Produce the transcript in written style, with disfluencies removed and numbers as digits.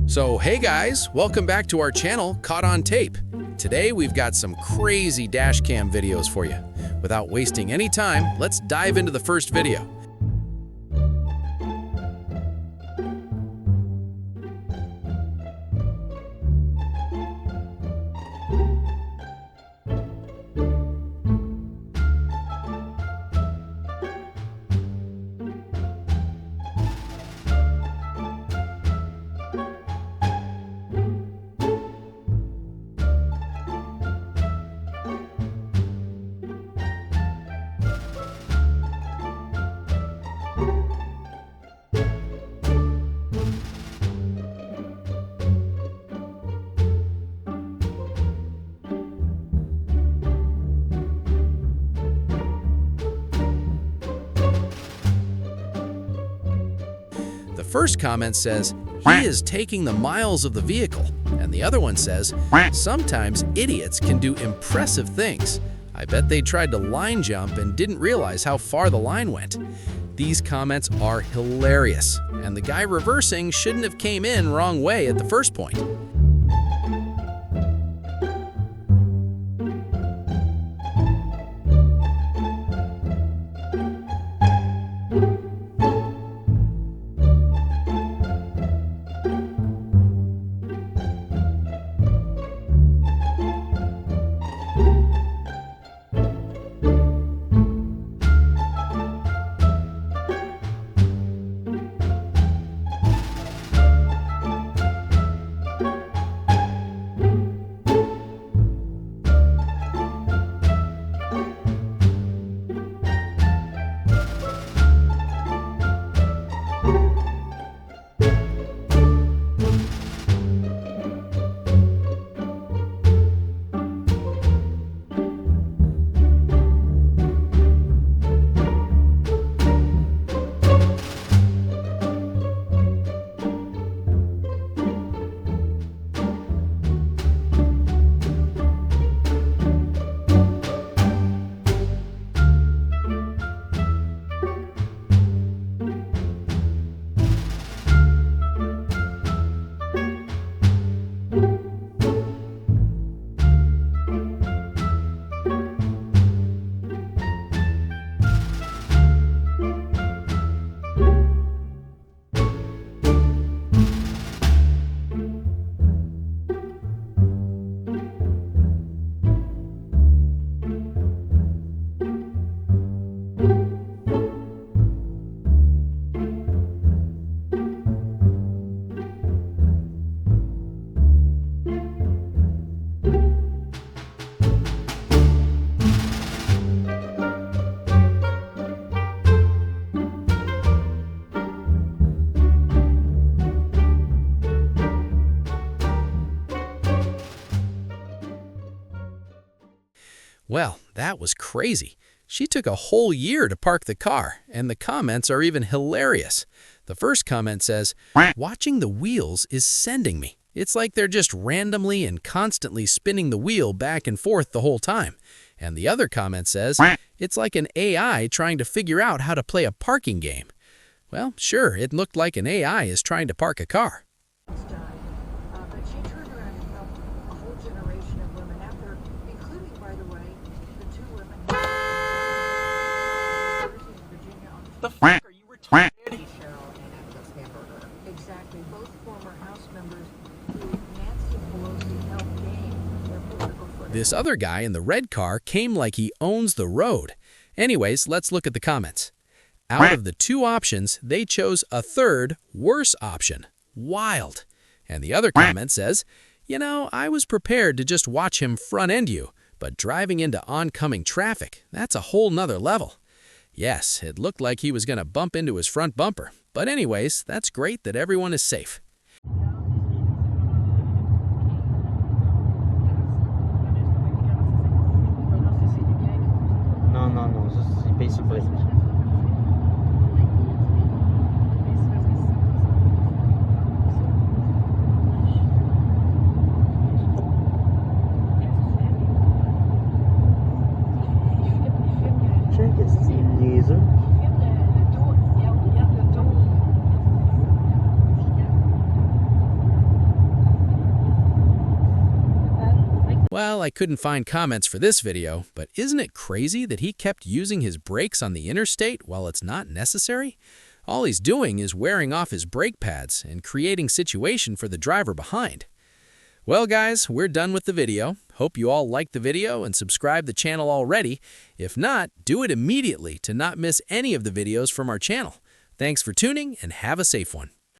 So hey guys, welcome back to our channel, Caught on Tape. Today we've got some crazy dashcam videos for you. Without wasting any time, let's dive into the first video. The first comment says, he is taking the miles of the vehicle. And the other one says, sometimes idiots can do impressive things. I bet they tried to line jump and didn't realize how far the line went. These comments are hilarious, and the guy reversing shouldn't have came in wrong way at the first point. Well, that was crazy. She took a whole year to park the car, and the comments are even hilarious. The first comment says, watching the wheels is sending me. It's like they're just randomly and constantly spinning the wheel back and forth the whole time. And the other comment says, it's like an AI trying to figure out how to play a parking game. Well, sure, it looked like an AI is trying to park a car. The fuck are you retarded? Exactly. Both former House members who Nancy Pelosi helped gain their political footing. This other guy in the red car came like he owns the road. Anyways, let's look at the comments. Out of the two options, they chose a third, worse option. Wild. And the other comment says, you know, I was prepared to just watch him front-end you, but driving into oncoming traffic, that's a whole nother level. Yes, it looked like he was going to bump into his front bumper. But anyways, that's great that everyone is safe. No, this is basically... Well, I couldn't find comments for this video, but isn't it crazy that he kept using his brakes on the interstate while it's not necessary? All he's doing is wearing off his brake pads and creating situation for the driver behind. Well guys, we're done with the video. Hope you all liked the video and subscribe the channel already. If not, do it immediately to not miss any of the videos from our channel. Thanks for tuning and have a safe one.